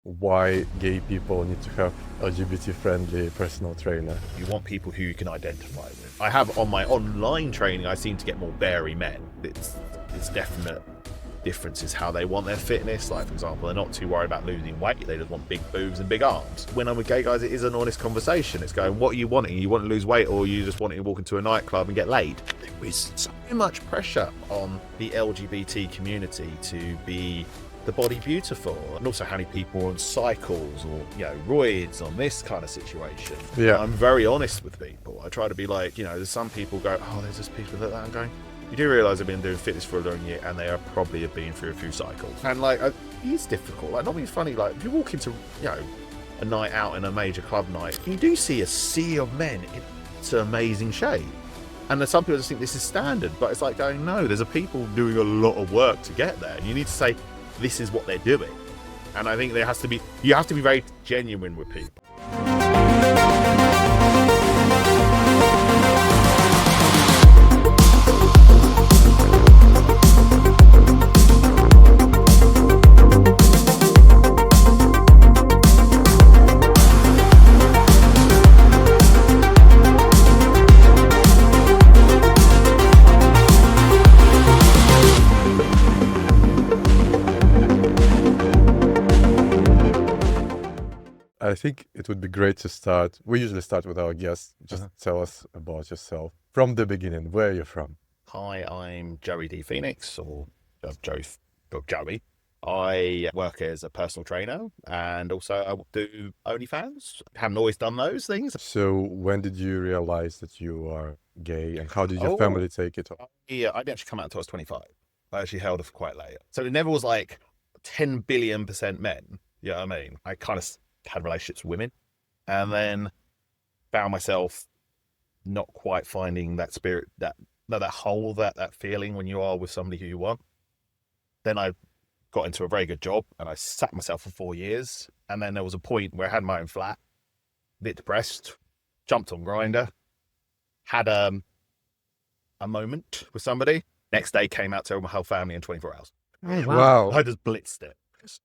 why gay people need to have LGBT-friendly personal trainer. You want people who you can identify with. I have on my online training, I seem to get more beary men. It's definite differences how they want their fitness. Like, for example, they're not too worried about losing weight. They just want big boobs and big arms. When I'm with gay guys, it is an honest conversation. It's going, what are you wanting? You want to lose weight, or you just wanting to walk into a nightclub and get laid? There is so much pressure on the LGBT community to be the body beautiful, and also how many people are on cycles or, roids on this kind of situation. Yeah. I'm very honest with people. I try to be like, there's some people go, oh, there's just people like that. I'm going, you do realise they've been doing fitness for a long year and they are probably have been through a few cycles. And it's difficult. Like, not being funny, like if you walk into, a night out in a major club night, you do see a sea of men in amazing shape. And there's some people just think this is standard, but it's like going, no, there's a people doing a lot of work to get there. And you need to say, this is what they're doing. And I think you have to be very genuine with people. I think it would be great to start. We usually start with our guests. Just tell us about yourself from the beginning. Where are you from? Hi, I'm Joey D. Phoenix, or Joey. I work as a personal trainer, and also I do OnlyFans. Haven't always done those things. So when did you realize that you are gay, and how did your family take it? Yeah, I didn't actually come out until I was 25. I actually held it for quite late. So it never was like 10 billion% men. You know what I mean? I kind of had relationships with women, and then found myself not quite finding that spirit, that hole, that feeling when you are with somebody who you want. Then I got into a very good job, and I sat myself for 4 years, and then there was a point where I had my own flat, a bit depressed, jumped on Grindr, had a moment with somebody. Next day came out to my whole family in 24 hours. Oh, wow. I just blitzed it.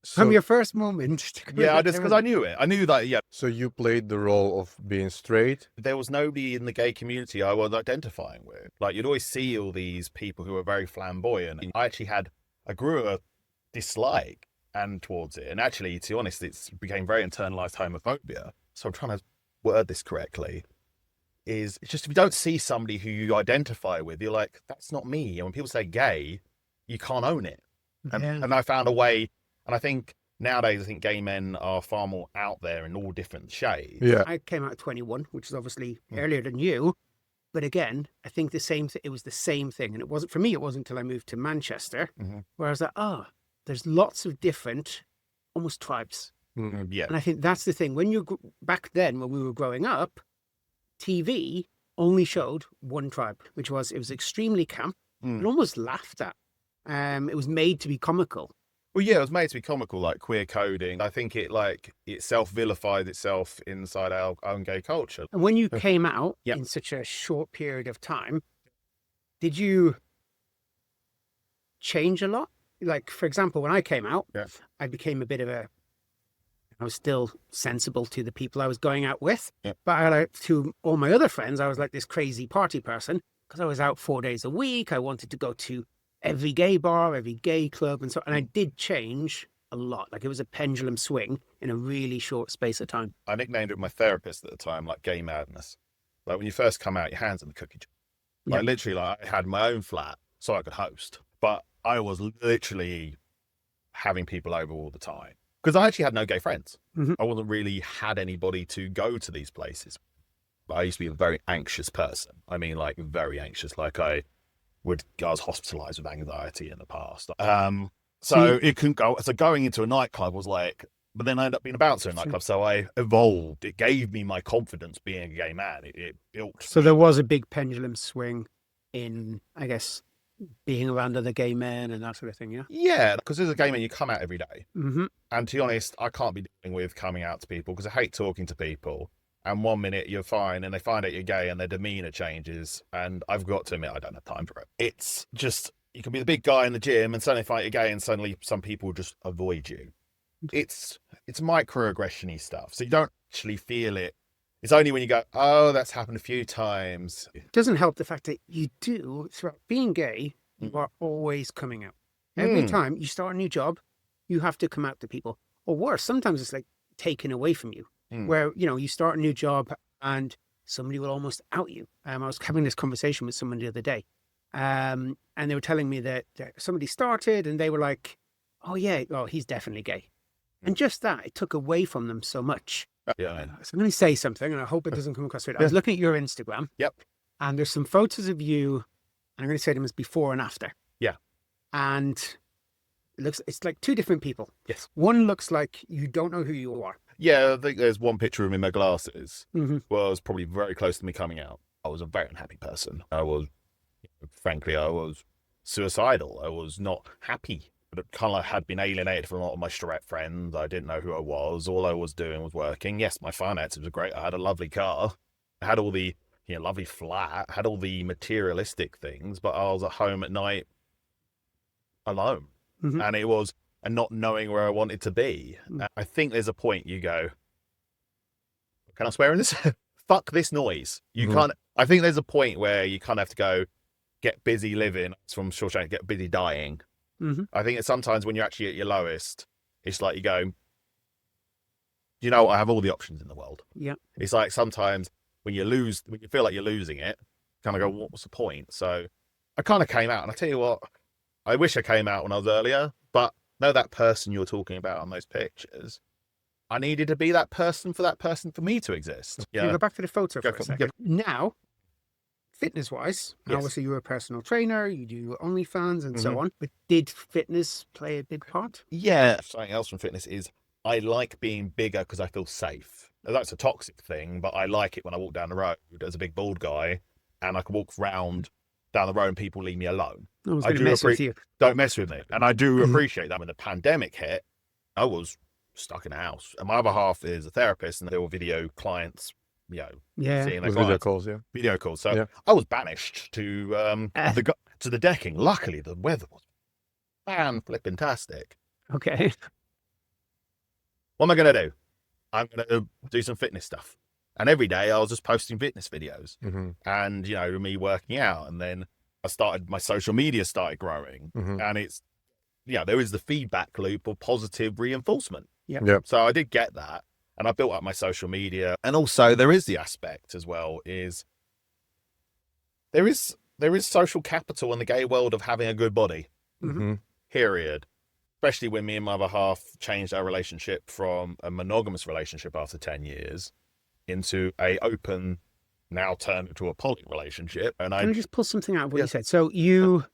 From your first moment. Yeah, just because I knew it. I knew that, yeah. So you played the role of being straight? There was nobody in the gay community I was identifying with. Like, you'd always see all these people who were very flamboyant. I actually I grew a dislike towards it. And actually, to be honest, it became very internalized homophobia. So I'm trying to word this correctly. It's just, if you don't see somebody who you identify with, you're like, that's not me. And when people say gay, you can't own it. And I found a way. And I think nowadays, gay men are far more out there in all different shades. Yeah. I came out at 21, which is obviously earlier than you. But again, I think it was the same thing. And it wasn't until I moved to Manchester, where I was like, there's lots of different, almost tribes. Mm-hmm. Yeah. And I think that's the thing. Back then, when we were growing up, TV only showed one tribe, it was extremely camp and almost laughed at. It was made to be comical. Well, yeah, it was made to be comical, like queer coding. I think it self-vilified itself inside our own gay culture. And when you came out in such a short period of time, did you change a lot? Like, for example, when I came out, I became I was still sensible to the people I was going out with. Yeah. But to all my other friends, I was like this crazy party person because I was out 4 days a week. I wanted to go to every gay bar, every gay club, and so on. And I did change a lot. Like, it was a pendulum swing in a really short space of time. I nicknamed it with my therapist at the time, like, gay madness. Like, when you first come out, your hands in the cookie jar. Like, literally, I had my own flat so I could host. But I was literally having people over all the time. Because I actually had no gay friends. Mm-hmm. I wasn't really had anybody to go to these places. I used to be a very anxious person. I mean, like, very anxious. Like, I was hospitalized with anxiety in the past. So it couldn't go. So going into a nightclub was like, but then I ended up being a bouncer in a nightclub. So I evolved. It gave me my confidence being a gay man. It built. So there was a big pendulum swing in, I guess, being around other gay men and that sort of thing, yeah? Yeah, because as a gay man, you come out every day. Mm-hmm. And to be honest, I can't be dealing with coming out to people because I hate talking to people. And 1 minute you're fine and they find out you're gay and their demeanor changes. And I've got to admit, I don't have time for it. It's just, you can be the big guy in the gym and suddenly find you're gay and suddenly some people just avoid you. it's microaggression-y stuff. So you don't actually feel it. It's only when you go, oh, that's happened a few times. It doesn't help the fact that you do, throughout being gay, you are always coming out. Every time you start a new job, you have to come out to people. Or worse, sometimes it's like taken away from you, where, you start a new job and somebody will almost out you. I was having this conversation with someone the other day, and they were telling me that somebody started and they were like, oh yeah, well, he's definitely gay. And just that, it took away from them so much. Yeah. So I'm going to say something, and I hope it doesn't come across weird. I was looking at your Instagram. Yep. And there's some photos of you, and I'm going to say them as before and after. Yeah. And it's like two different people. Yes. One looks like you don't know who you are. Yeah, I think there's one picture of me in my glasses. Was probably very close to me coming out. I was a very unhappy person. I was suicidal. I was not happy. But kind of had been alienated from a lot of my straight friends. I didn't know who I was. All I was doing was working. Yes, my finances were great. I had a lovely car. I had all the lovely flat. I had all the materialistic things. But I was at home at night alone. And it was not knowing where I wanted to be. I think there's a point you go, can I swear in this? Fuck this noise. You can't. I think there's a point where you kind of have to go, get busy living. It's from Shawshank, get busy dying. I think it's sometimes when you're actually at your lowest, it's like you go, I have all the options in the world. Yeah. It's like sometimes when you feel like you're losing it, kind of go, what's the point? So I kind of came out, and I tell you what, I wish I came out when I was earlier, but that person you're talking about on those pictures, I needed to be that person for me to exist. Yeah. Go back to the photo for a second. Yeah. Now, fitness-wise, obviously you're a personal trainer, you do OnlyFans and so on, but did fitness play a big part? Yeah. Something else from fitness is I like being bigger because I feel safe. That's a toxic thing, but I like it when I walk down the road as a big bald guy and I can walk round down the road and people leave me alone. I do mess with you. Don't mess with me. And I do appreciate that. When the pandemic hit, I was stuck in a house. And my other half is a therapist, and there were video clients, seeing their video calls, Video calls. So I was banished to the decking. Luckily, the weather was fan-flipping-tastic. Okay. What am I going to do? I'm going to do some fitness stuff. And every day I was just posting fitness videos and, me working out. And then my social media started growing. And it's, there is the feedback loop of positive reinforcement. Yeah. So I did get that. And I built up my social media. And also there is the aspect as well is there is social capital in the gay world of having a good body. Period. Especially when me and my other half changed our relationship from a monogamous relationship after 10 years into a open, now turned into a poly relationship. And Can I just pull something out of what you said? So you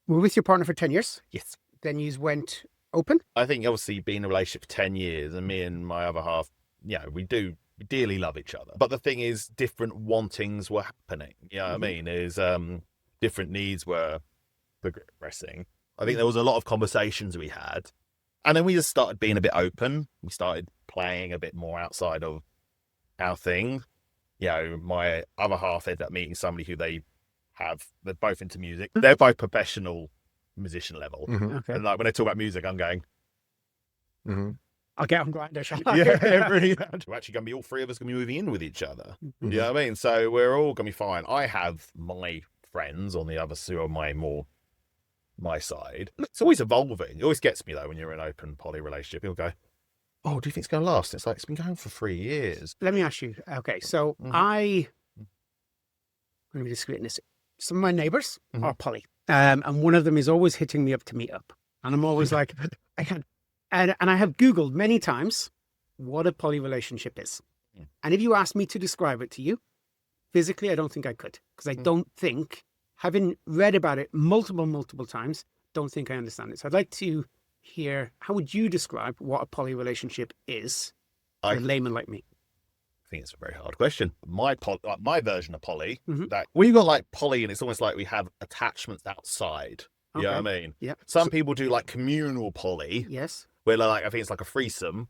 were with your partner for 10 years? Yes. Then you went open? I think obviously being in a relationship for 10 years and me and my other half, we dearly love each other. But the thing is, different wantings were happening. You know what I mean? Is different needs were progressing. I think there was a lot of conversations we had. And then we just started being a bit open. We started playing a bit more outside of our thing. My other half ended up meeting somebody who they're both into music. They're both professional musician level. Okay. And like when they talk about music, I'm going, I'll get on Grindr, shall I? Yeah, really. We're actually going to be, all three of us going to be moving in with each other. You know what I mean? So we're all going to be fine. I have my friends on the other side, or my side. It's always evolving. It always gets me though when you're in an open poly relationship. People go, oh, do you think it's going to last? It's like, it's been going for 3 years. Let me ask you. Okay, so I'm going to be discreet in this. Some of my neighbors are poly. And one of them is always hitting me up to meet up. And I'm always like, I can't. And I have Googled many times what a poly relationship is. And if you asked me to describe it to you, physically, I don't think I could. Because I don't think, having read about it multiple times, don't think I understand it. So I'd like to hear, how would you describe what a poly relationship is for a layman like me? I think it's a very hard question. My version of poly, that we got like poly, and it's almost like we have attachments outside. You know what I mean? Yeah. Some people do like communal poly. Yes. Where like, I think it's like a threesome.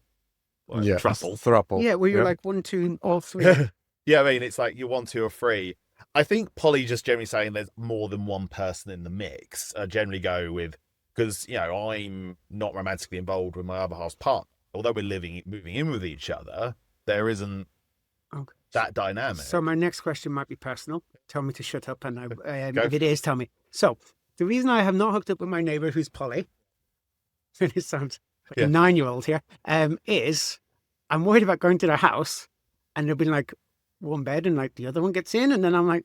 Or a throuple. Yeah, where you're like 1, 2, all 3. I mean, it's like you 1, 2, or 3. I think poly just generally saying there's more than one person in the mix. I generally go with because, I'm not romantically involved with my other half's partner. Although we're moving in with each other, there isn't that dynamic. So my next question might be personal. Tell me to shut up, and if Go. it is, tell me. So the reason I have not hooked up with my neighbor who's poly, it sounds like a 9-year-old here, is I'm worried about going to their house and there'll be like one bed and like the other one gets in, and then I'm like,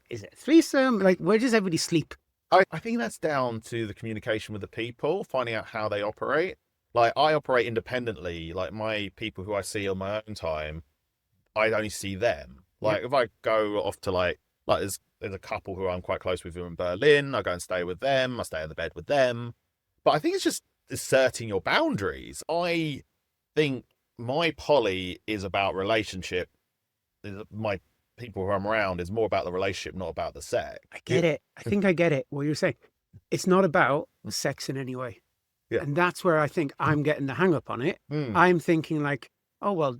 is it a threesome? Like, where does everybody sleep? I think that's down to the communication with the people, finding out how they operate. Like, I operate independently. Like, my people who I see on my own time, I only see them. Like, if I go off to like there's a couple who I'm quite close with who are in Berlin, I go and stay with them. I stay in the bed with them. But I think it's just asserting your boundaries. I think my poly is about relationship. My people who I'm around is more about the relationship, not about the sex. I get it. I think I get it. What you're saying. It's not about sex in any way. Yeah. And that's where I think I'm getting the hang up on it. I'm thinking like, oh, well,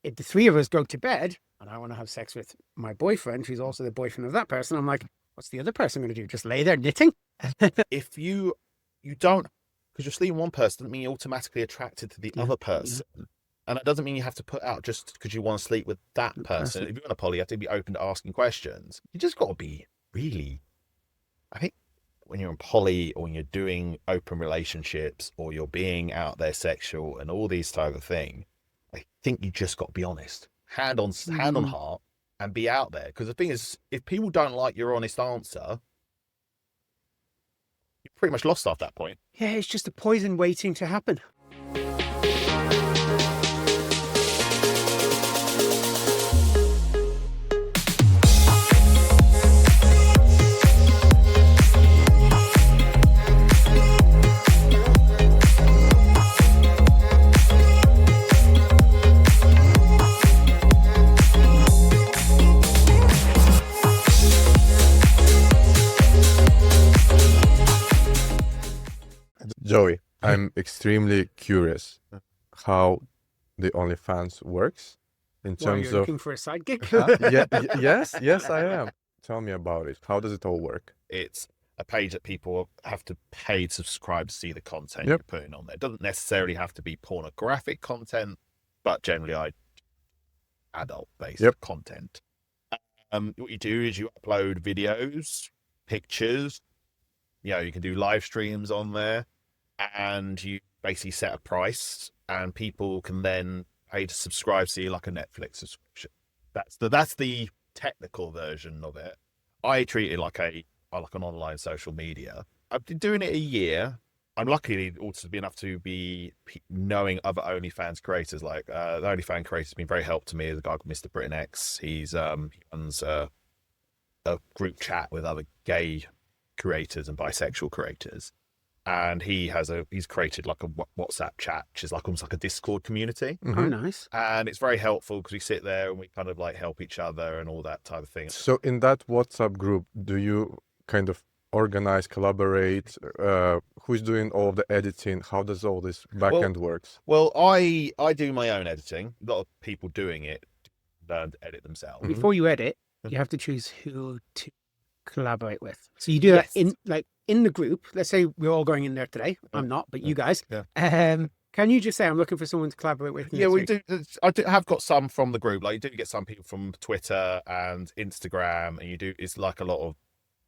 if the three of us go to bed and I want to have sex with my boyfriend, who's also the boyfriend of that person, I'm like, what's the other person going to do? Just lay there knitting? If you don't, because you're sleeping with one person doesn't mean you're automatically attracted to the other person. Yeah. And it doesn't mean you have to put out just because you want to sleep with that person. If you're on a poly, you have to be open to asking questions. You just got to be really, I think, when you're in poly or when you're doing open relationships or you're being out there sexual and all these type of things, I think you just got to be honest, hand on heart, and be out there. Because the thing is, if people don't like your honest answer, you're pretty much lost after that point. Yeah, it's just a poison waiting to happen. Joey, I'm extremely curious how the OnlyFans works in terms you're of looking for a side gig? yes, I am. Tell me about it. How does it all work? It's a page that people have to pay to subscribe to see the content you're putting on there. It doesn't necessarily have to be pornographic content, but generally adult-based content. What you do is you upload videos, pictures, you can do live streams on there, and you basically set a price and people can then pay to subscribe, see like a Netflix subscription. That's the technical version of it. I treat it like an online social media. I've been doing it a year. I'm lucky also to be enough to be knowing other OnlyFans creators. Like the OnlyFans creator has been very helpful to me. There's a guy called Mr. Britain X. He runs a group chat with other gay creators and bisexual creators, and he's created like a WhatsApp chat, which is like almost like a Discord community. Oh, nice. And it's very helpful because we sit there and we kind of like help each other and all that type of thing. So in that WhatsApp group, do you kind of organize, collaborate? Who's doing all of the editing? How does all this backend works? Well, I do my own editing. A lot of people doing it learn to edit themselves. Before you edit, you have to choose who to collaborate with. So you do that in the group. Let's say we're all going in there today. I'm not, but you guys. Yeah. Can you just say I'm looking for someone to collaborate with? Yeah, we do. I have got some from the group. Like you do get some people from Twitter and Instagram, and it's like a lot of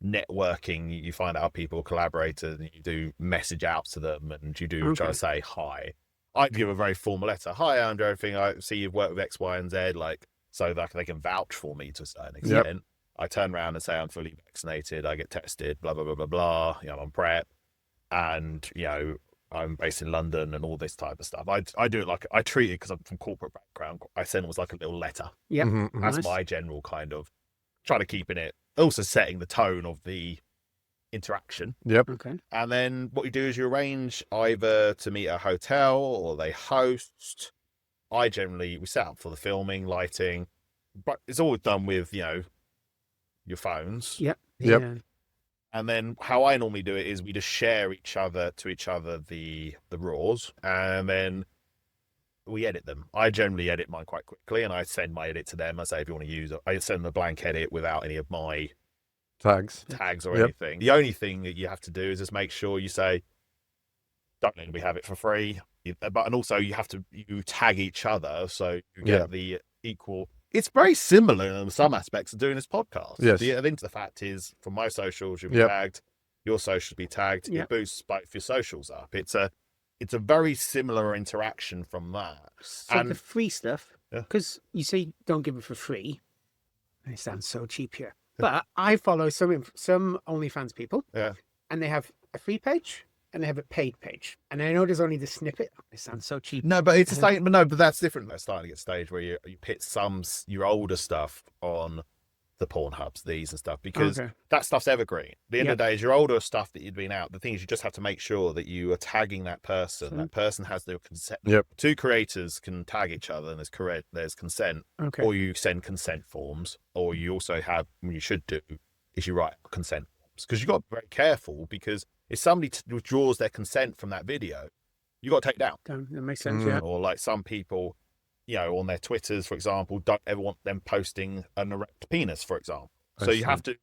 networking. You find out people collaborators, and you do message out to them, and you do try to say hi. I'd give a very formal letter. Hi, Andrew. Everything. I see you've worked with X, Y, and Z. Like so that they can vouch for me to a certain extent. Yep. I turn around and say I'm fully vaccinated. I get tested. Blah blah blah blah blah. I'm on PrEP, and I'm based in London and all this type of stuff. I do it I treat it because I'm from corporate background. I send it as like a little letter. Yeah, that's my general kind of try to keep in it. Also setting the tone of the interaction. Yep. Okay. And then what you do is you arrange either to meet at a hotel or they host. We set up for the filming, lighting, but it's always done with your phones. Yep. Yep. Yeah. And then how I normally do it is we just share to each other the raws, and then we edit them. I generally edit mine quite quickly, and I send my edit to them. I say, if you want to use it, I send them a blank edit without any of my tags or anything. The only thing that you have to do is just make sure you say, don't let me have it for free. And also you tag each other so you get the equal. It's very similar in some aspects of doing this podcast. Yes. The fact is, from my socials, you'll be tagged. Your socials will be tagged. It boosts both your socials up. It's a very similar interaction from that. So the free stuff, because you say don't give it for free. It sounds so cheap here. But I follow some OnlyFans people. Yeah. And they have a free page and they have a paid page. And I know there's only the snippet. It sounds so cheap. No, but it's a stage. But that's different. That's starting to get a stage where you pit your older stuff on the Pornhubs, these and stuff, because that stuff's evergreen. At the end of the day, is your older stuff that you'd been out. The thing is, you just have to make sure that you are tagging that person. That person has their consent. Two creators can tag each other, and there's consent. Or you send consent forms, or you also have, what you should do is you write consent forms, because you've got to be very careful, because if somebody withdraws their consent from that video, you got to take it down. That makes sense. Yeah. Or like some people, on their Twitters, for example, don't ever want them posting an erect penis, for example. So you have to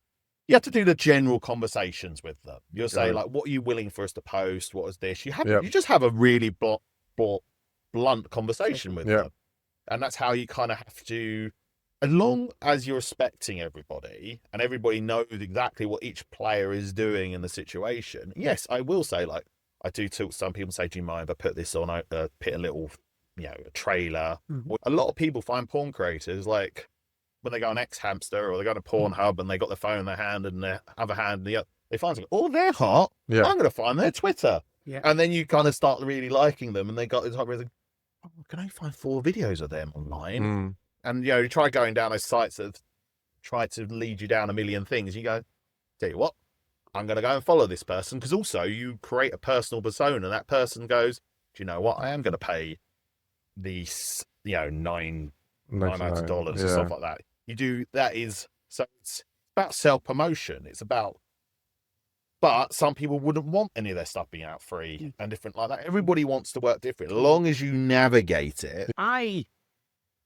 do the general conversations with them. You'll say, like, what are you willing for us to post? What is this? You just have a really blunt conversation with them. And that's how you kind of have to, as long as you're respecting everybody and everybody knows exactly what each player is doing in the situation. Yes, I will say, like, I do talk to some people, say, do you mind if I put this on, put a little, a trailer. A lot of people find porn creators, like, when they go on X-Hamster or they go to Pornhub and they got their phone in their hand and their other hand, they find something, oh, they're hot. I'm going to find their Twitter. And then you kind of start really liking them, and they got this whole, oh, can I find 4 videos of them online? And, you try going down those sites that try to lead you down a million things. You go, tell you what, I'm going to go and follow this person, because also you create a personal persona, and that person goes, do you know what? I am going to pay these, $9 or stuff like that. You do that so it's about self-promotion. It's about, but some people wouldn't want any of their stuff being out free and different like that. Everybody wants to work different, as long as you navigate it. I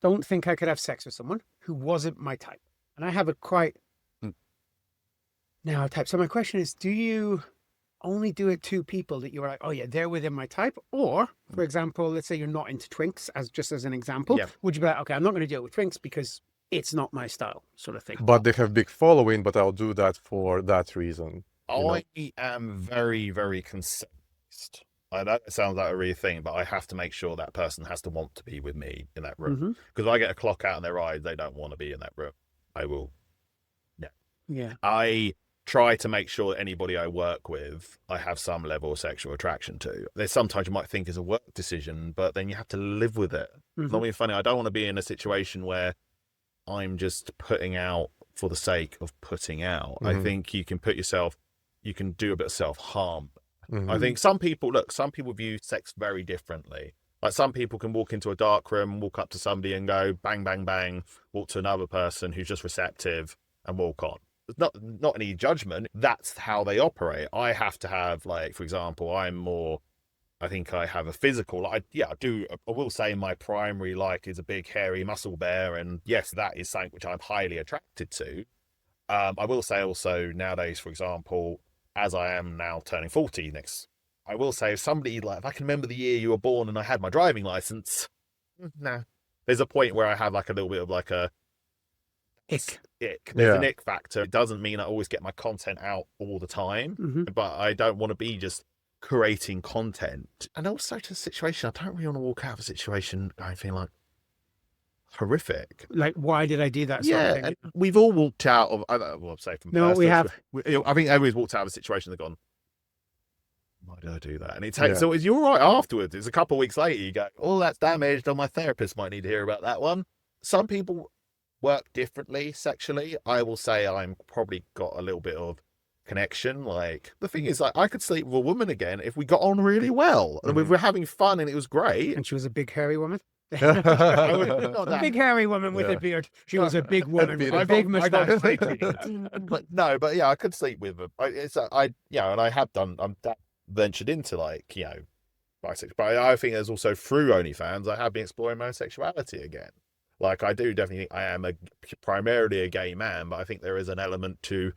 don't think I could have sex with someone who wasn't my type, and I have a quite narrow type. So my question is, do you only do it to people that you're like, oh yeah, they're within my type? Or, for example, let's say you're not into twinks, as an example. Would you be like, okay, I'm not going to deal with twinks because it's not my style, sort of thing? But they have big following, but I'll do that for that reason. I am very, very consent. I know it sounds like a real thing, but I have to make sure that person has to want to be with me in that room. Because if I get a clock out in their eyes, they don't want to be in that room. I will. Yeah. I try to make sure that anybody I work with, I have some level of sexual attraction to. There's sometimes you might think it's a work decision, but then you have to live with it. It's not being funny. I don't want to be in a situation where I'm just putting out for the sake of putting out. I think you can you can do a bit of self-harm. I think some people view sex very differently. Like, some people can walk into a dark room, walk up to somebody and go bang, bang, bang, walk to another person who's just receptive and walk on. There's not any judgment. That's how they operate. I have to have, like, for example, I think I have a physical, I will say my primary like is a big hairy muscle bear, and yes, that is something which I'm highly attracted to. I will say also nowadays, for example, as I am now turning 40 next, I will say, if somebody, like, if I can remember the year you were born and I had my driving license, no. There's a point where I have like a little bit of like a ick. There's an ick factor. It doesn't mean I always get my content out all the time, but I don't want to be just creating content. And also to the situation, I don't really want to walk out of a situation going feeling like horrific. Like, why did I do that? And we've all walked out of, well, say from no, we have. I think everybody's walked out of a situation and gone, why did I do that? And it takes, so you're right afterwards. It's a couple of weeks later, you go, oh, that's damaged. Oh, my therapist might need to hear about that one. Some people work differently sexually. I will say I'm probably got a little bit of connection. Like, the thing is, like, I could sleep with a woman again if we got on really well and we were having fun and it was great. And she was a big hairy woman. A big hairy woman with a beard. She was a big woman with a big mustache. But yeah, I could sleep with her. And I have done. I'm ventured into, like, bisexual. But I think there's also, through OnlyFans, I have been exploring my sexuality again. Like, I do definitely think I am primarily a gay man, but I think there is an element to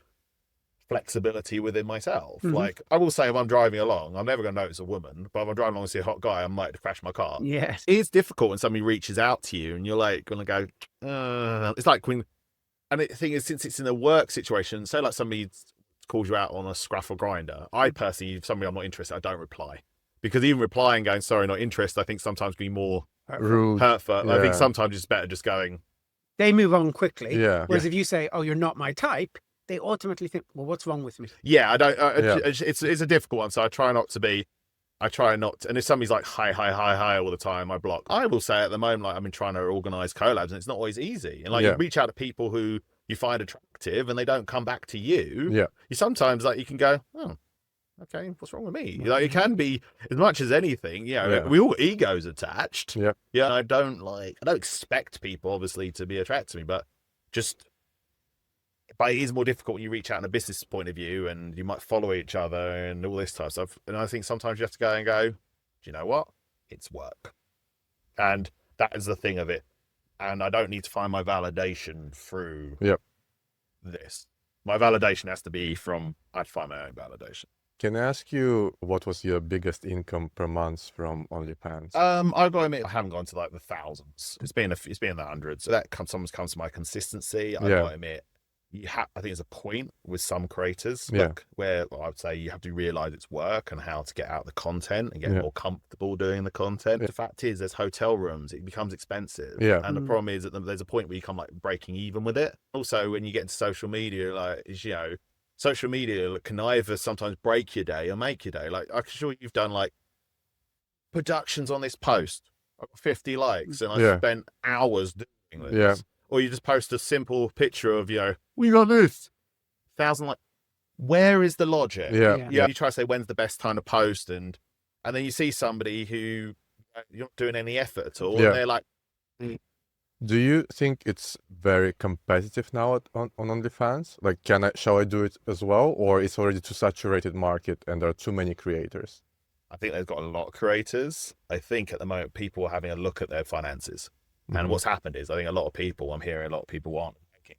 flexibility within myself. Like, I will say, if I'm driving along, I'm never going to notice a woman, but if I'm driving along and see a hot guy, I might crash my car. Yes. It's difficult when somebody reaches out to you and you're like going to go, it's like when, and the thing is, since it's in a work situation, say like somebody calls you out on a scruff or grinder, I personally, if somebody I'm not interested, I don't reply. Because even replying, going, sorry, not interested, I think sometimes can be more Rude. hurtful. Yeah. I think sometimes it's better just going. They move on quickly. Yeah. Whereas if you say, oh, you're not my type, they automatically think, well, what's wrong with me? Yeah, I don't. It's a difficult one, so I try not to be. I try not to, and if somebody's like hi all the time, I block. I will say at the moment, like I've been trying to organise collabs, and it's not always easy. And like you reach out to people who you find attractive, and they don't come back to you. Yeah. You sometimes like you can go, oh, okay, what's wrong with me? Like it can be as much as anything. You know, we all got egos attached. Yeah. Yeah. And I don't expect people obviously to be attracted to me, but just. But it is more difficult when you reach out in a business point of view and you might follow each other and all this type of stuff. And I think sometimes you have to go, do you know what? It's work. And that is the thing of it. And I don't need to find my validation through this. My validation has to be from, I'd find my own validation. Can I ask you, what was your biggest income per month from OnlyFans? I've got to admit, I haven't gone to like the thousands. It's been in the hundreds. So that sometimes comes to my consistency. I've got to admit, I think there's a point with some creators where I would say you have to realize it's work and how to get out the content and get more comfortable doing the content. The fact is, there's hotel rooms, it becomes expensive. And the problem is that there's a point where you come like breaking even with it. Also, when you get into social media, like, social media can either sometimes break your day or make your day. Like, I'm sure you've done like productions on this post, I've got 50 likes, and I spent hours doing this. Yeah. Or you just post a simple picture of, we got this 1,000 like, where is the logic? You try to say when's the best time to post, and then you see somebody who you're not doing any effort at all, and they're like. Do you think it's very competitive now on OnlyFans? Like, shall I do it as well, or it's already too saturated market and there are too many creators? I think they've got a lot of creators. I think at the moment people are having a look at their finances. And what's happened is, I think I'm hearing a lot of people aren't making.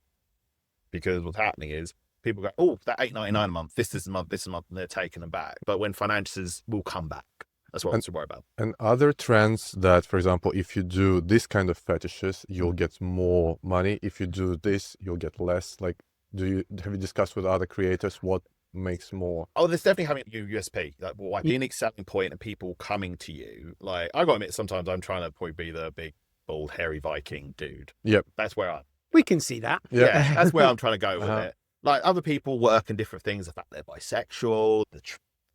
Because what's happening is, people go, oh, that $8.99 a month, this month, and they're taking them back. But when finances will come back, that's what I'm to worry about. And other trends that, for example, if you do this kind of fetishes, you'll get more money. If you do this, you'll get less. Like, have you discussed with other creators what makes more? Oh, there's definitely having a USP, like what unique selling point and people coming to you. Like, I got to admit, sometimes I'm trying to probably be the big bald hairy Viking dude. Yep. That's where we can see that. Yeah, that's where I'm trying to go with it. Like, other people work in different things, the fact they're bisexual, the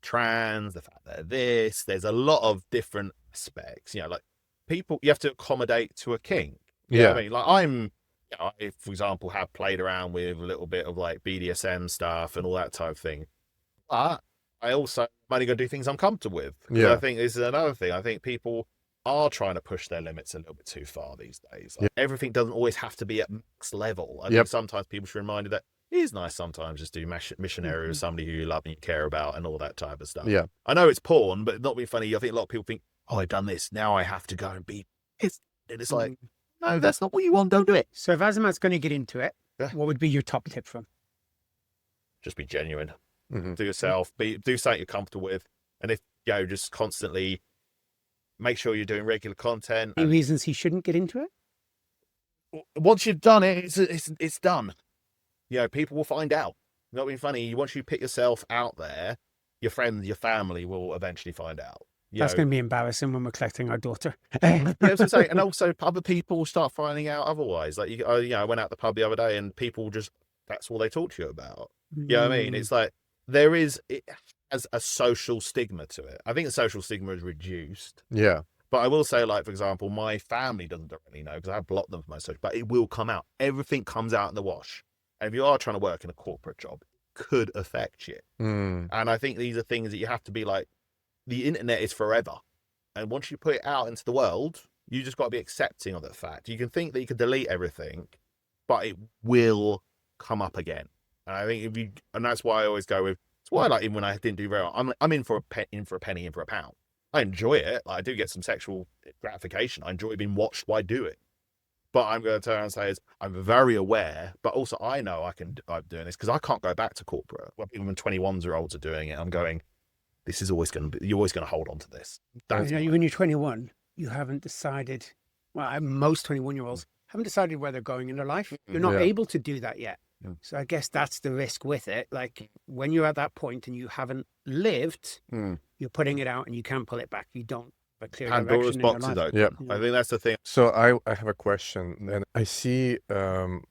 trans, the fact they're this, there's a lot of different aspects, like people, you have to accommodate to a kink. You know what I mean? Like, I, for example, have played around with a little bit of like BDSM stuff and all that type of thing. But I also am only going to do things I'm comfortable with. Yeah. I think this is another thing. I think people are trying to push their limits a little bit too far these days. Like, everything doesn't always have to be at max level. I think sometimes people should be reminded that it is nice sometimes just do missionary with somebody who you love and you care about and all that type of stuff. Yeah. I know it's porn, but not being funny. I think a lot of people think, oh, I've done this, now I have to go and be pissed. And it's like, no, that's not what you want. Don't do it. So if Azamat's going to get into it, what would be your top tip from? Just be genuine. Do yourself. Do something you're comfortable with. And if just constantly make sure you're doing regular content. Any reasons he shouldn't get into it? Once you've done it, it's done. People will find out. Not being funny. Once you put yourself out there, your friends, your family will eventually find out. That's going to be embarrassing when we're collecting our daughter. And also other people start finding out otherwise. Like, I went out the pub the other day and people that's all they talk to you about. You know what I mean? It's like, it has a social stigma to it. I think the social stigma is reduced. Yeah. But I will say, like, for example, my family doesn't directly know because I blocked them from my social, but it will come out. Everything comes out in the wash. And if you are trying to work in a corporate job, it could affect you. And I think these are things that you have to be like, the internet is forever. And once you put it out into the world, you just got to be accepting of that fact. You can think that you can delete everything, but it will come up again. And I think and that's why I always go with, it's why, like, even when I didn't do very well, I'm in for a penny, in for a pound. I enjoy it. Like, I do get some sexual gratification. I enjoy being watched while I do it. But I'm going to turn around and say is I'm very aware, but also I know I'm doing this because I can't go back to corporate. When people in 21-year-olds are doing it, I'm going, this is always going to be, you're always going to hold on to this. That's when you're 21, you haven't decided, well, most 21-year-olds haven't decided where they're going in their life. You're not able to do that yet. So I guess that's the risk with it. Like when you're at that point and you haven't lived, you're putting it out and you can't pull it back. You don't. Pandora's box is open. Yeah. I think that's the thing. So I have a question, and I see, how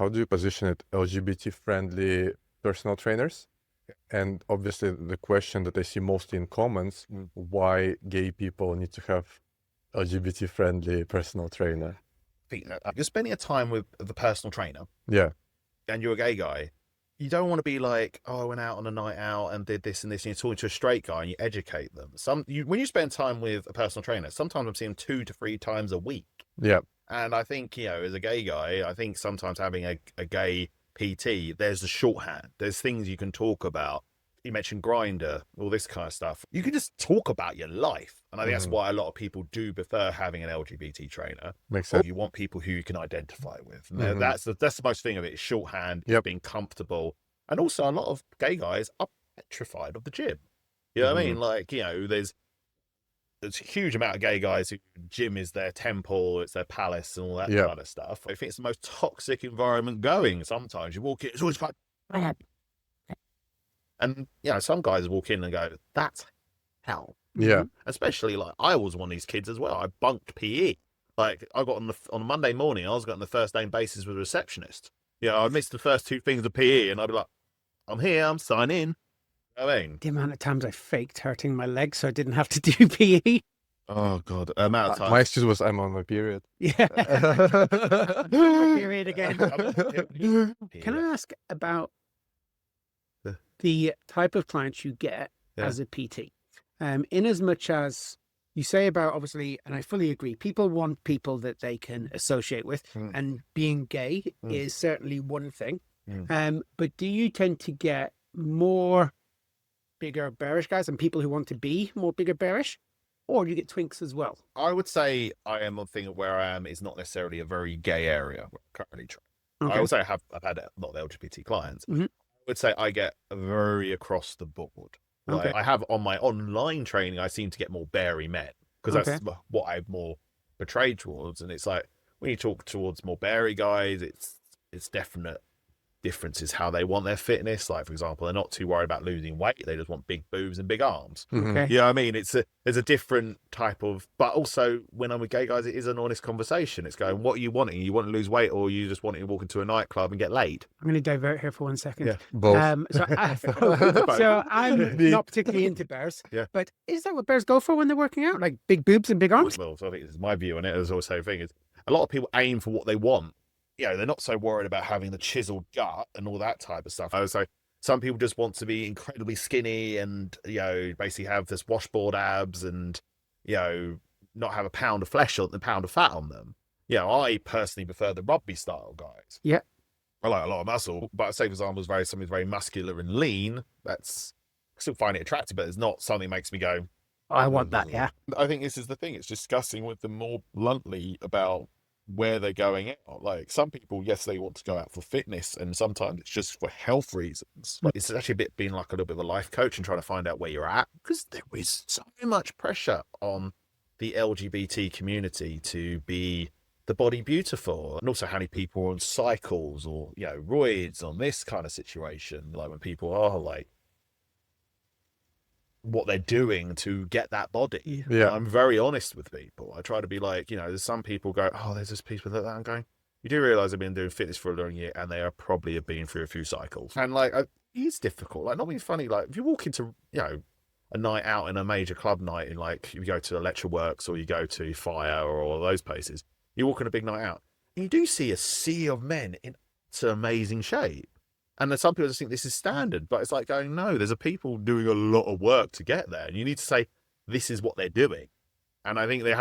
do you position it? LGBT friendly personal trainers. And obviously the question that I see mostly in comments, why gay people need to have LGBT friendly personal trainer. You're spending a time with the personal trainer. Yeah. And you're a gay guy. You don't want to be like, oh, I went out on a night out and did this and this, and you're talking to a straight guy and you educate them. When you spend time with a personal trainer, sometimes I'm seeing 2 to 3 times a week. Yeah. And I think, as a gay guy, I think sometimes having a gay PT, there's a shorthand. There's things you can talk about. You mentioned Grindr, all this kind of stuff. You can just talk about your life. And I think that's why a lot of people do prefer having an LGBT trainer. Makes sense. You want people who you can identify with. And that's the most thing of it, is shorthand, being comfortable. And also a lot of gay guys are petrified of the gym. You know what I mean? Like, there's a huge amount of gay guys who gym is their temple, it's their palace and all that kind of stuff. I think it's the most toxic environment going. Sometimes you walk in, it's always like, and some guys walk in and go, that's hell. Yeah. Especially like I was one of these kids as well. I bunked PE. Like I got on a Monday morning, I was getting the first name basis with a receptionist. I missed the first 2 things of PE and I'd be like, I'm here, I'm signing in. You know what I mean? The amount of times I faked hurting my leg so I didn't have to do PE. Oh God, amount of time. My excuse was I'm on my period. Yeah. Period again. Can I ask about the type of clients you get as a PT? In as much as you say about, obviously, and I fully agree, people want people that they can associate with, and being gay is certainly one thing. But do you tend to get more bigger bearish guys and people who want to be more bigger bearish, or do you get twinks as well? I would say I am one thing where I am is not necessarily a very gay area where I'm currently trying. I would say I've had a lot of LGBT clients. I would say I get very across the board. Like I have on my online training, I seem to get more beary men because that's what I'm more portrayed towards. And it's like when you talk towards more beary guys, it's definite differences how they want their fitness. Like for example, they're not too worried about losing weight; they just want big boobs and big arms. You know what I mean? There's a different type of, but also when I'm with gay guys, it is an honest conversation. It's going, what are you wanting? You want to lose weight, or you just want to walk into a nightclub and get laid? I'm going to divert here for 1 second. Yeah, both. So I'm not particularly into bears. But is that what bears go for when they're working out, like big boobs and big arms? Well, so I think this is my view on it. There's also a thing is a lot of people aim for what they want. They're not so worried about having the chiseled gut and all that type of stuff. So some people just want to be incredibly skinny and, basically have this washboard abs and, not have a pound of flesh or a pound of fat on them. I personally prefer the rugby style guys. Yeah. I like a lot of muscle, but say, for example, something very muscular and lean. I still find it attractive, but it's not something that makes me go, I want that, yeah. I think this is the thing. It's discussing with them more bluntly about where they're going out. Like some people, yes, they want to go out for fitness, and sometimes it's just for health reasons. Like it's actually being like a little bit of a life coach and trying to find out where you're at, because there is so much pressure on the LGBT community to be the body beautiful, and also how many people are on cycles or roids on this kind of situation. Like when people are like what they're doing to get that body. Yeah. I'm very honest with people. I try to be like, there's some people go, oh, there's this people like that. I'm going, you do realize I've been doing fitness for a long year and they are probably have been through a few cycles. And like, it's difficult. Like, not being funny. Like if you walk into, a night out in a major club night in like, you go to Lecture Works or you go to Fire or all those places, you walk on a big night out and you do see a sea of men in amazing shape. And then some people just think this is standard, but it's like going, no, there's a people doing a lot of work to get there. And you need to say, this is what they're doing. And I think you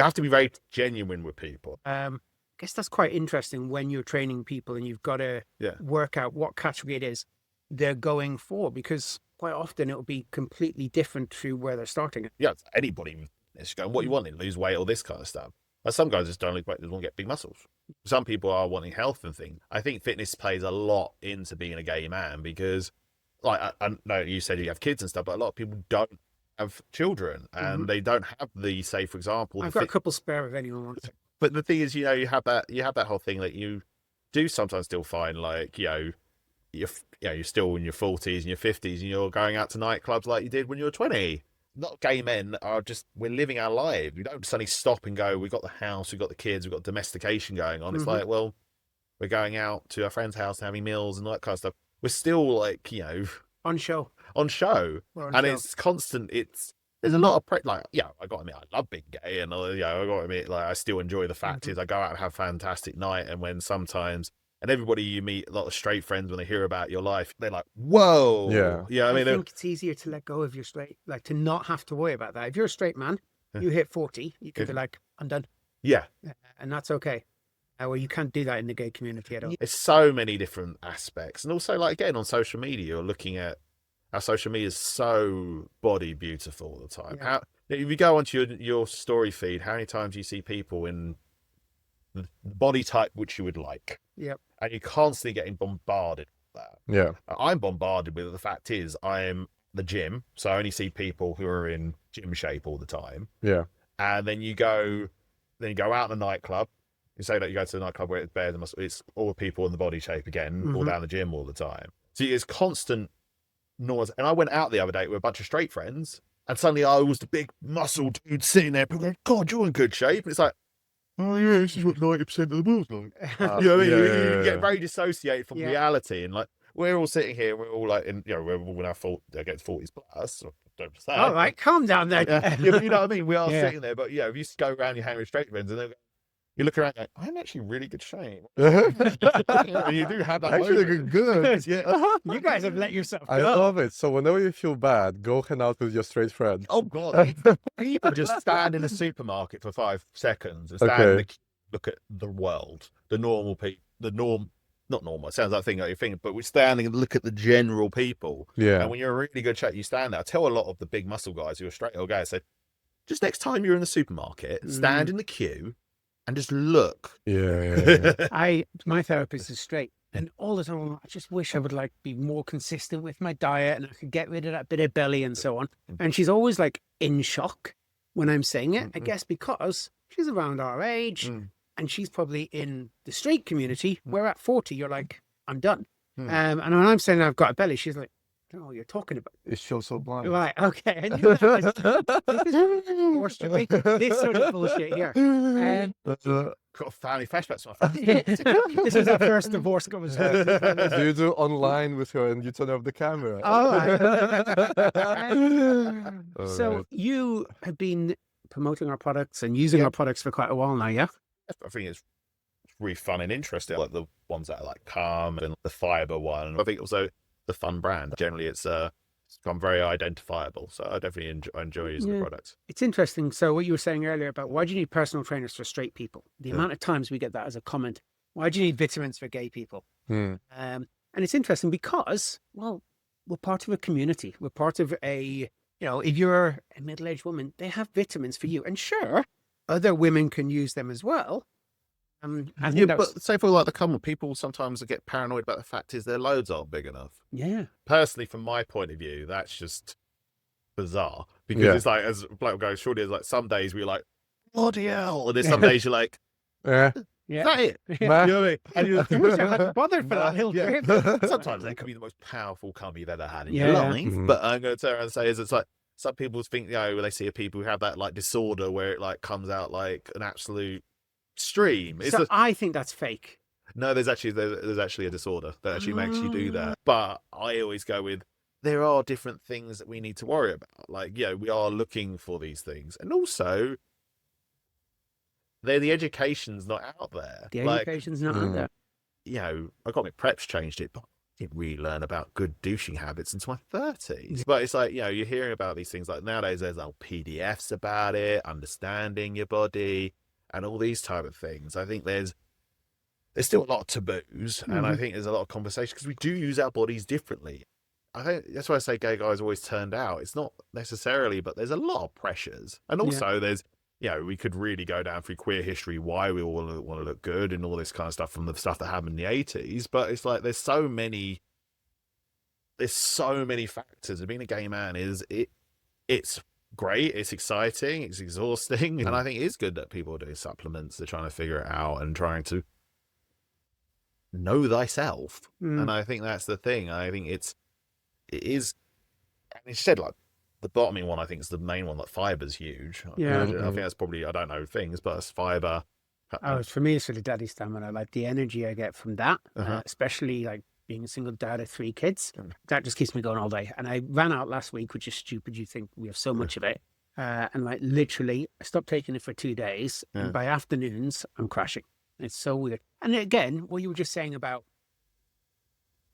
have to be very genuine with people. I guess that's quite interesting when you're training people and you've got to work out what category it is they're going for, because quite often it'll be completely different to where they're starting. Yeah, it's anybody. It's going, what you want, lose weight or this kind of stuff. Like some guys just don't look great, they want to get big muscles. Some people are wanting health and things. I think fitness plays a lot into being a gay man because, like, I know you said you have kids and stuff, but a lot of people don't have children and they don't have the, say, for example, I've got a couple spare if anyone wants. But the thing is, you know, you have that whole thing that you do sometimes still find, like, you're still in your 40s and your 50s and you're going out to nightclubs like you did when you were 20. Not gay men are just, we're living our lives. We don't suddenly stop and go, we've got the house, we've got the kids, we've got domestication going on. It's like, well, we're going out to our friend's house and having meals and all that kind of stuff. We're still like, you know, on show. It's constant. There's a lot of like, yeah, I got to admit, I love being gay, and I got to admit, like, I still enjoy the fact is I go out and have a fantastic night, and when sometimes, and everybody you meet, a lot of straight friends, when they hear about your life, they're like, whoa. Yeah. I think it's easier to let go of your straight, like to not have to worry about that. If you're a straight man, you hit 40, you can be like, I'm done. Yeah. And that's okay. Well, you can't do that in the gay community at all. It's so many different aspects. And also, like, again, on social media, you're looking at how social media is so body beautiful all the time. Yeah. If you go onto your story feed, how many times do you see people in the body type which you would like? Yep. And you're constantly getting bombarded with that. Yeah. I'm bombarded with it. The fact is, I'm the gym, so I only see people who are in gym shape all the time. Yeah. And then you go out in a nightclub. You say that you go to the nightclub where it's all people in the body shape again, all down the gym all the time. So it's constant noise. And I went out the other day with a bunch of straight friends, and suddenly I was the big muscle dude sitting there. People going, God, you're in good shape. And it's like, oh yeah, this is what 90% of the world's like. You know what I mean? You get very dissociated from reality, and like we're all sitting here, we're all like, in, you know, we're all in our against 40s plus. Or don't say. All right, calm down there. But you know what I mean? We are sitting there, but if you go around, you hang with straight friends, and then you look around, and go, I'm actually really good shape. And you do have that. Actually, good. Yeah. You guys have let yourself go. I love it. So whenever you feel bad, go hang out with your straight friend. Oh God! People just stand in a supermarket for 5 seconds and stand look at the world, the normal people, not normal. It sounds like a thing that you're thinking, but we're standing and look at the general people. Yeah. And when you're in really good shape, you stand there. I tell a lot of the big muscle guys who are straight or gay, I say, just next time you're in the supermarket, stand in the queue and just look. Yeah. My therapist is straight, and all the time I just wish I would like be more consistent with my diet and I could get rid of that bit of belly and so on. And she's always like in shock when I'm saying it, I guess because she's around our age and she's probably in the straight community where at 40 you're like, I'm done. And when I'm saying I've got a belly, she's like, I don't know what you're talking about. It feels so blind. Right, okay. I knew that was this sort of bullshit here. Got a family flashbacks. This is our first divorce conversation. Do you do online with her and you turn off the camera? Oh, so you have been promoting our products and using our products for quite a while now, yeah? I think it's really fun and interesting, like the ones that are like Calm and the Fiber one. I think also the Fun brand. Generally, it's become very identifiable. So I definitely enjoy using the products. It's interesting. So what you were saying earlier about why do you need personal trainers for straight people? The amount of times we get that as a comment. Why do you need vitamins for gay people? And it's interesting because, well, we're part of a community. We're part of if you're a middle-aged woman, they have vitamins for you. And sure, other women can use them as well. But say for like the common people, sometimes they get paranoid about the fact is their loads aren't big enough. Yeah. Personally, from my point of view, that's just bizarre because it's like, as Black goes, surely it's like some days we're like, bloody hell, and there's some days you're like, is that it? You know what I mean? And you wish I hadn't bothered for that hill trip. Sometimes they can be the most powerful cum you've ever had in your life. But I'm going to turn around and say is it's like some people think, when they see people who have that like disorder where it like comes out like an absolute stream. I think that's fake. No, there's actually a disorder that actually makes you do that. But I always go with there are different things that we need to worry about. Like, we are looking for these things, and also the education's not out there. The education's not out there. I got my preps changed it, but I didn't really learn about good douching habits until my 30s. But it's like, you're hearing about these things like nowadays. There's PDFs about it, understanding your body, and all these type of things. I think there's still a lot of taboos, and I think there's a lot of conversation because we do use our bodies differently. I think that's why I say gay guys always turned out. It's not necessarily, but there's a lot of pressures, and also there's we could really go down through queer history, why we all want to look good and all this kind of stuff from the stuff that happened in the 80s. But it's like there's so many factors. Being a gay man it's great, it's exciting, it's exhausting, and I think it is good that people are doing supplements. They're trying to figure it out and trying to know thyself. And I think that's the thing. I think it is, and instead, like the bottoming one, I think is the main one. Like fiber's huge. Yeah. I think that's probably, I don't know things, but it's fiber. For me, it's for the daddy stamina. Like the energy I get from that, especially like being a single dad of 3 kids, that just keeps me going all day. And I ran out last week, which is stupid. You think we have so much of it. And like literally, I stopped taking it for 2 days. And by afternoons, I'm crashing. It's so weird. And again, what you were just saying about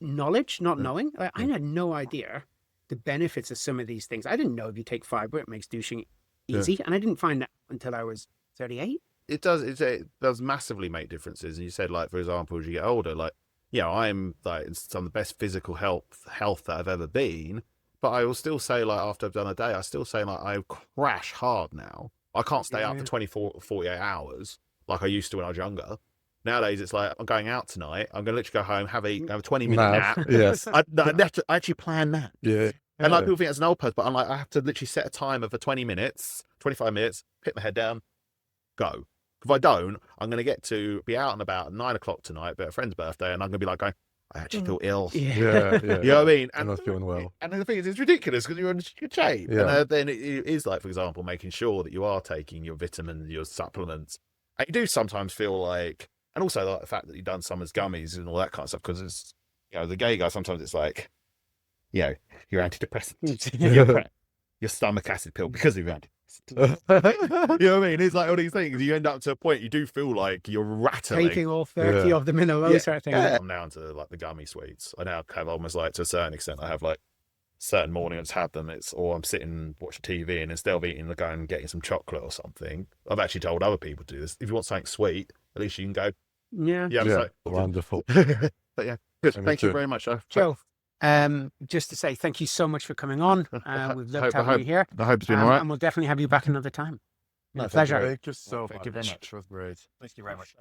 knowledge, not knowing, like, I had no idea the benefits of some of these things. I didn't know if you take fiber, it makes douching easy. And I didn't find that until I was 38. It does massively make differences. And you said, like, for example, as you get older, like, I'm like in some of the best physical health that I've ever been. But I will still say, like, after I've done a day, I still say, like, I crash hard now. I can't stay up for 24, 48 hours like I used to when I was younger. Nowadays, it's like, I'm going out tonight. I'm going to literally go home, have a 20-minute nap. Yes. I actually plan that. Yeah. And like people think it's an old person, but I'm like, I have to literally set a timer for 20 minutes, 25 minutes, put my head down, go. If I don't, I'm going to be out and about at 9 o'clock tonight, but a friend's birthday, and I'm going to be like going, I actually feel ill. Yeah. You know what I mean? I'm not feeling well. And the thing is, it's ridiculous because you're in good shape. Yeah. And then it is like, for example, making sure that you are taking your vitamins, your supplements. And you do sometimes feel like, and also like the fact that you've done summer's gummies and all that kind of stuff, because it's, the gay guy, sometimes it's like, your antidepressant, your stomach acid pill because of your antidepressant. You know what I mean? It's like all these things. You end up to a point you do feel like you're rattling. Taking all 30 of them in a row, sort of thing. I'm down to like the gummy sweets. I now have almost like, to a certain extent, I have like certain mornings have them. Or I'm sitting watching TV and instead of eating, going and getting some chocolate or something. I've actually told other people to do this. If you want something sweet, at least you can go. Wonderful. But yeah, good. Thank you very much, Joe. Just to say thank you so much for coming on. We've loved having you here. I hope it's been all right. And we'll definitely have you back another time. No, pleasure. Thank you so much. Thank you very much. It was great. Thank you very much.